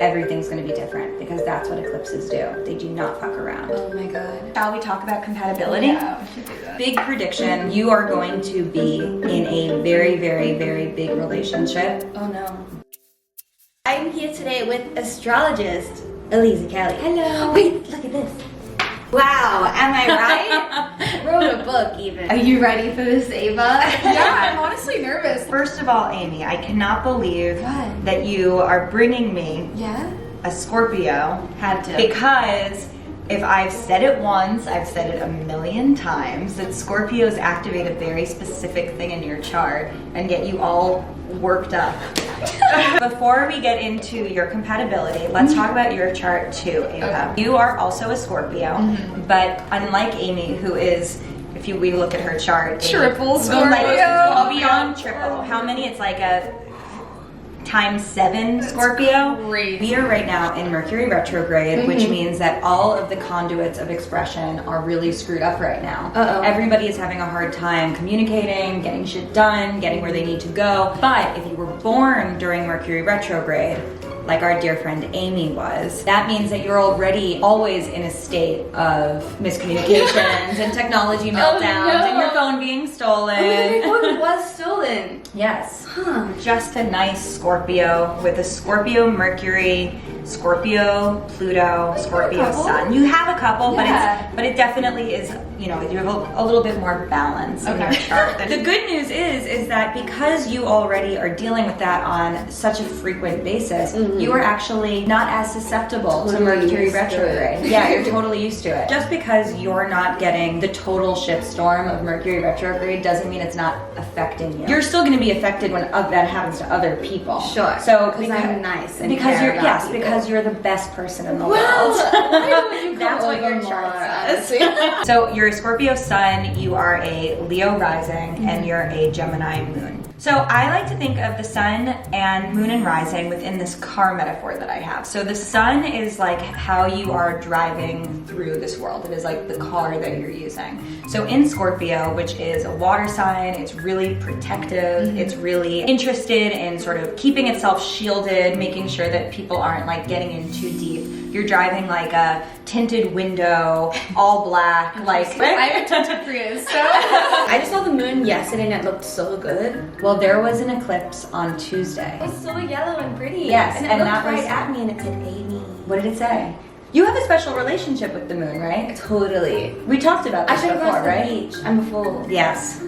Everything's going to be different because that's what eclipses do. They do not fuck around. Oh my god. Shall we talk about compatibility? Yeah, we should do that. Big prediction, you are going to be in a very, very, very big relationship. Oh no. I'm here today with astrologist Elisa Kelly. Hello. Wait, look at this. Wow, am I right? Wrote a book even. Are you ready for this, Ava? Yeah, I'm honestly nervous. First of all, Amy, I cannot believe What? that you are bringing me Yeah? a Scorpio. Had to. Because if I've said it once, I've said it a million times, that Scorpios activate a very specific thing in your chart and get you all worked up. Before we get into your compatibility, let's talk about your chart too, Ava. Okay. You are also a Scorpio, but unlike Amy, who is, if we look at her chart, Triple Amy, Scorpio. Like, beyond triple. How many? It's like a ×7 Scorpio. Crazy. We are right now in Mercury retrograde, which means that all of the conduits of expression are really screwed up right now. Uh-oh. Everybody is having a hard time communicating, getting shit done, getting where they need to go. But if you were born during Mercury retrograde, like our dear friend Amy was, that means that you're already always in a state of miscommunications and technology meltdowns and your phone being stolen. My phone was stolen. Yes. Huh. Just a nice Scorpio with a Scorpio Mercury, Scorpio Pluto, Scorpio couple. Sun. You have a couple, Yeah. but it definitely is, you know, you have a little bit more balance in your chart. The good news is that because you already are dealing with that on such a frequent basis, you are actually not as susceptible to Totally Mercury used to retrograde. it. Yeah, you're totally used to it. Just because you're not getting the total shitstorm of Mercury retrograde doesn't mean it's not affecting you. You're still going to be affected when that happens to other people. Sure. So Because I'm nice and because care you're about yes, people. because you're the best person in the Well, world. why don't you That's come what your over chart more, says. So you're a Scorpio Sun, you are a Leo rising, and you're a Gemini moon. So I like to think of the Sun and Moon and Rising within this car metaphor that I have. So the Sun is like how you are driving through this world. It is like the car that you're using. So in Scorpio, which is a water sign, it's really protective. It's really interested in sort of keeping itself shielded, making sure that people aren't like getting in too deep. You're driving like a tinted window, all black, like I have a tinted Prius, so. I just saw the moon yesterday and it looked so good. well, there was an eclipse on Tuesday. It was so yellow and pretty. Yes, and it and looked that was- right at me and it said Amy. What did it say? You have a special relationship with the moon, right? Totally. We talked about I this should have before, crossed the right? beach. I'm a fool. Yes.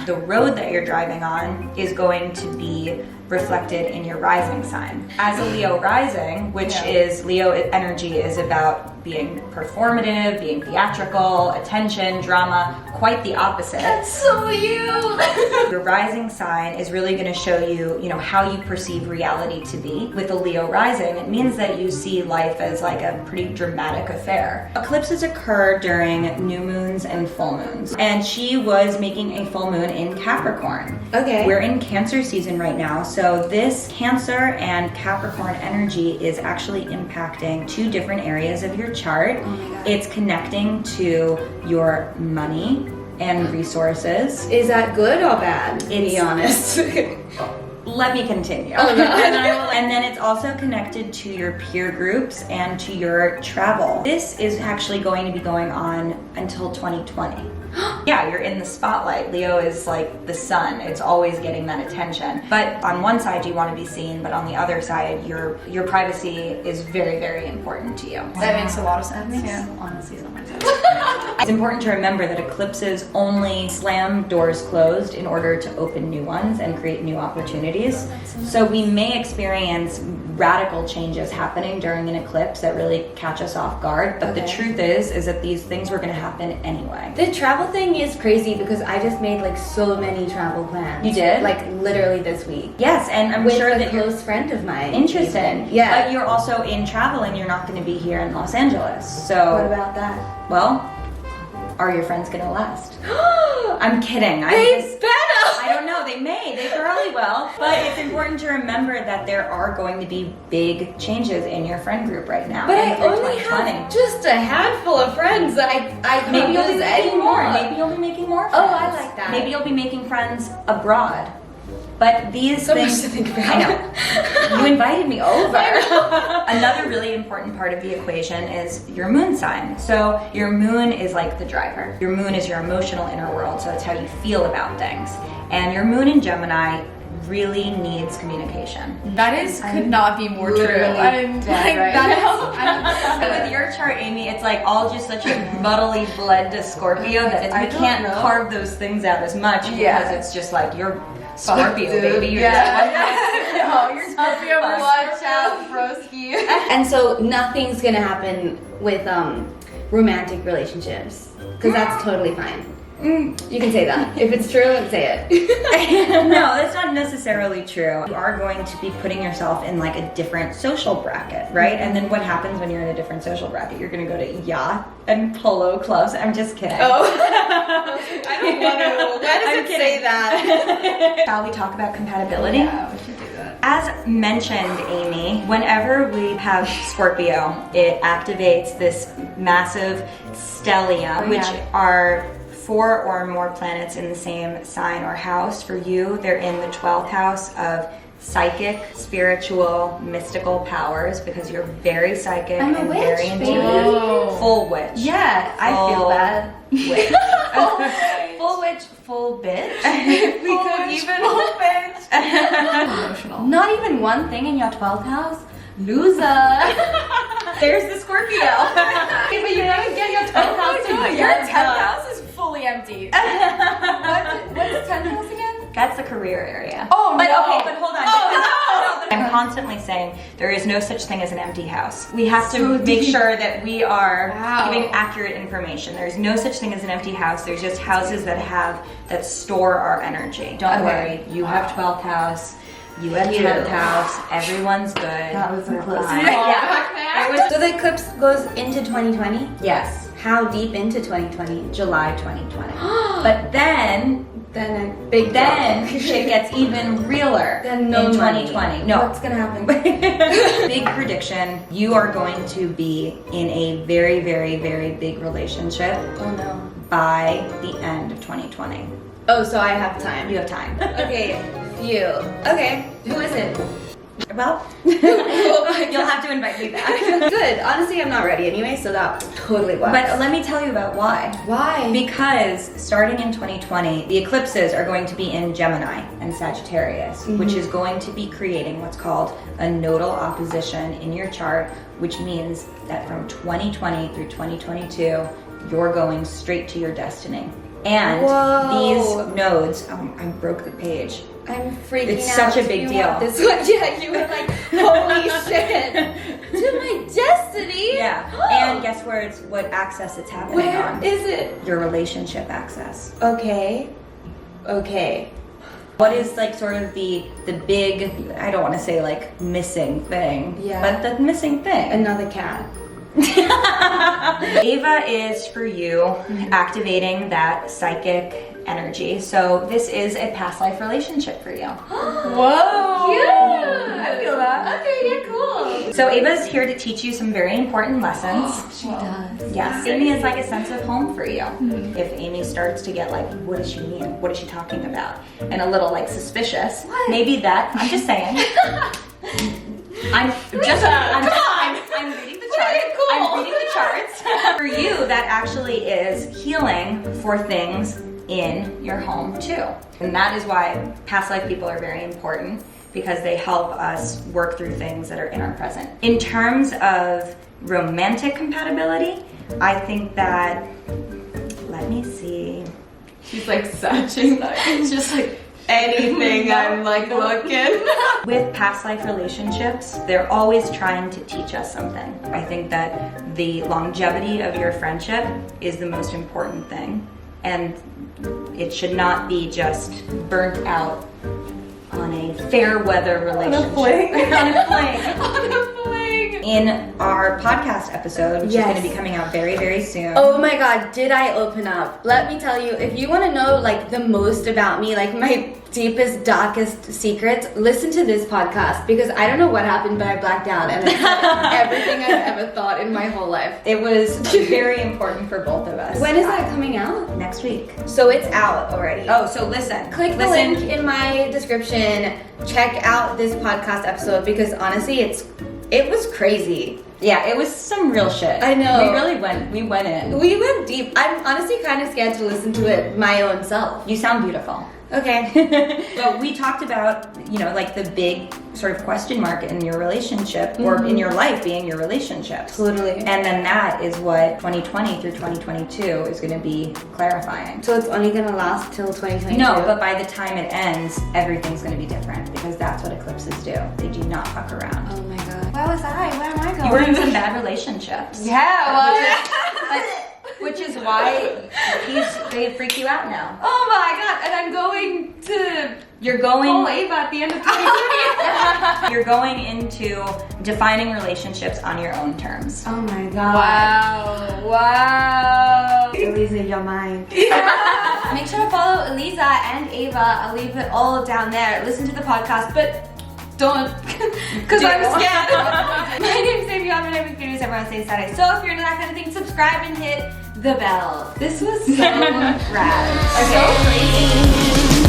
The road that you're driving on is going to be reflected in your rising sign. As a Leo rising, which is Leo energy is about being performative, being theatrical, attention, drama, quite the opposite. That's so you. Your rising sign is really going to show you, you know, how you perceive reality to be. With a Leo rising, it means that you see life as like a pretty dramatic affair. Eclipses occur during new moons and full moons. And she was making a full moon in Capricorn. Okay. We're in Cancer season right now, so this Cancer and Capricorn energy is actually impacting two different areas of your chart. Oh my God. It's connecting to your money and resources. Is that good or bad? To be It's- honest. Let me continue. Oh, no. And then it's also connected to your peer groups and to your travel. This is actually going to be going on until 2020. Yeah, you're in the spotlight. Leo is like the sun. It's always getting that attention. But on one side you want to be seen, but on the other side your privacy is very, very important to you. That makes a lot of sense. Yeah, honestly, so much sense. It's important to remember that eclipses only slam doors closed in order to open new ones and create new opportunities. So we may experience radical changes happening during an eclipse that really catch us off guard. But the truth is that these things were going to happen anyway. The travel thing is crazy because I just made like so many travel plans. You did? Like literally this week. Yes, and I'm With sure a that you're close friend of mine. interested. even. Yeah. But you're also in travel and you're not going to be here in Los Angeles. What So, about that? well, are your friends going to last? I'm kidding. They better. I don't know. They may. They probably will. But it's important to remember that there are going to be big changes in your friend group right now. But and I through only 2020. have just a handful of friends that I can't Maybe you'll be visit making more. anymore. Maybe you'll be making more Oh, friends. I like that. Maybe you'll be making friends abroad. But these So much things, to think about. I know. You invited me over. Another really important part of the equation is your moon sign. So your moon is like the driver. Your moon is your emotional inner world, so it's how you feel about things. And your moon in Gemini really needs communication. Could not be more true. I'm dead like, right that is, With your chart, Amy, it's like all just such a muddily bled to Scorpio that we can't carve those things out as much because it's just like you're Scorpio, baby. You're oh, you're Scorpio. Watch out, broski. And so nothing's gonna happen with romantic relationships, because that's totally fine. You can say that. If it's true, then say it. No, that's not necessarily true. You are going to be putting yourself in like a different social bracket, right? And then what happens when you're in a different social bracket? You're gonna go to yacht and polo clubs. I'm just kidding. Oh. I don't want to. Why does I'm it kidding. say that? Shall we talk about compatibility? Yeah, we should do that. As mentioned, Amy, whenever we have Scorpio, it activates this massive stellium, which are 4 or more planets in the same sign or house. For you, they're in the 12th house of psychic, spiritual, mystical powers, because you're very psychic I'm a and witch, very baby. intuitive. Full witch. Yeah, I feel Full that. Witch. Full witch, full bitch. We could even Emotional. Not even one thing in your 12th house? Loser. There's the Scorpio. Okay, but you never get your 12th house Oh, to your 10th house is fully empty. What's 10th house again? That's the career area. Oh, but no. okay, but hold on. Oh, no. I'm constantly saying there is no such thing as an empty house. We have to make sure that we are giving accurate information. There's no such thing as an empty house. There's just houses that store our energy. Don't worry. You have 12th house. You have 10th house. Everyone's good. That was We're close. fine. Yeah. It was So the eclipse goes into 2020? yes, How deep into 2020? July 2020. But then Then a big shit gets even realer Then no in money. 2020. No. What's gonna happen? Big prediction, you are going to be in a very, very, very big relationship Oh no. by the end of 2020. Oh, so I have time. You have time. Okay, phew. Okay, who is it? Well, you'll have to invite me back. Good. Honestly, I'm not ready anyway, so that totally works. But let me tell you about why. why? Because starting in 2020, the eclipses are going to be in Gemini and Sagittarius, which is going to be creating what's called a nodal opposition in your chart, which means that from 2020 through 2022, you're going straight to your destiny. And Whoa. these nodes, I broke the page. I'm freaking It's out. such a big You deal. want This one, yeah, you were like, holy shit. To my destiny? Yeah. And guess where what access it's happening Where on? is it? Your relationship access. Okay. Okay. What is like sort of the big, I don't want to say like missing thing, Yeah. but the missing thing. Another cat. Ava is for you activating that psychic energy. So this is a past life relationship for you. Whoa. Yeah. I feel that. Okay, yeah, cool. So Ava's here to teach you some very important lessons. She does. Yes, Amy is like a sense of home for you. If Amy starts to get like, what does she mean? What is she talking about? And a little like suspicious, maybe that, I'm just saying. I'm reading the charts. I'm reading the charts. For you, that actually is healing for things in your home too. And that is why past life people are very important, because they help us work through things that are in our present. In terms of romantic compatibility, I think that, let me see. She's like searching. It's just like anything. I'm like looking. With past life relationships, they're always trying to teach us something. I think that the longevity of your friendship is the most important thing. And it should not be just burnt out on a fair weather relationship. fling. On a fling. On a fling. In our our podcast episode, which Yes. is going to be coming out very, very soon. Oh my god, did I open up? Let me tell you, if you want to know like the most about me, like my deepest, darkest secrets, listen to this podcast because I don't know what happened, but I blacked out and it's like everything I've ever thought in my whole life. It was very important for both of us. When is that coming out? Next week. So it's out already. Oh, so listen. Click the link in my description. Check out this podcast episode because honestly, it was crazy. Yeah, it was some real shit. I know. We went in. We went deep. I'm honestly kind of scared to listen to it my own self. You sound beautiful. Okay. But we talked about, like the big sort of question mark in your relationship or in your life being your relationships. Totally. And then that is what 2020 through 2022 is going to be clarifying. So it's only gonna last till 2022? No, but by the time it ends, everything's going to be different because that's what eclipses do. They do not fuck around. Oh my god. Where was I? Where am I going? You were in some bad relationships. Yeah, well, Which is why they freak you out now. oh my god, and I'm going to You're going. call Ava at the end of 2020. You're going into defining relationships on your own terms. Oh my god. Wow. Elisa, you're mine. Make sure to follow Elisa and Ava. I'll leave it all down there. Listen to the podcast, but don't, because I'm scared. My name's Amy. I'm every videos everyone says Saturday. So if you're into that kind of thing, subscribe and hit the bell. This was so rad. So crazy.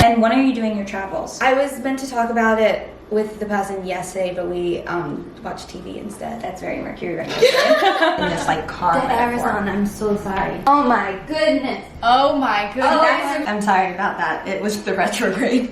And when are you doing your travels? I was meant to talk about it with the person yesterday, but we watched TV instead. That's very Mercury retrograde. In this like car metaphor. I'm so sorry. Oh my goodness. Oh my goodness. I'm sorry about that. It was the retrograde.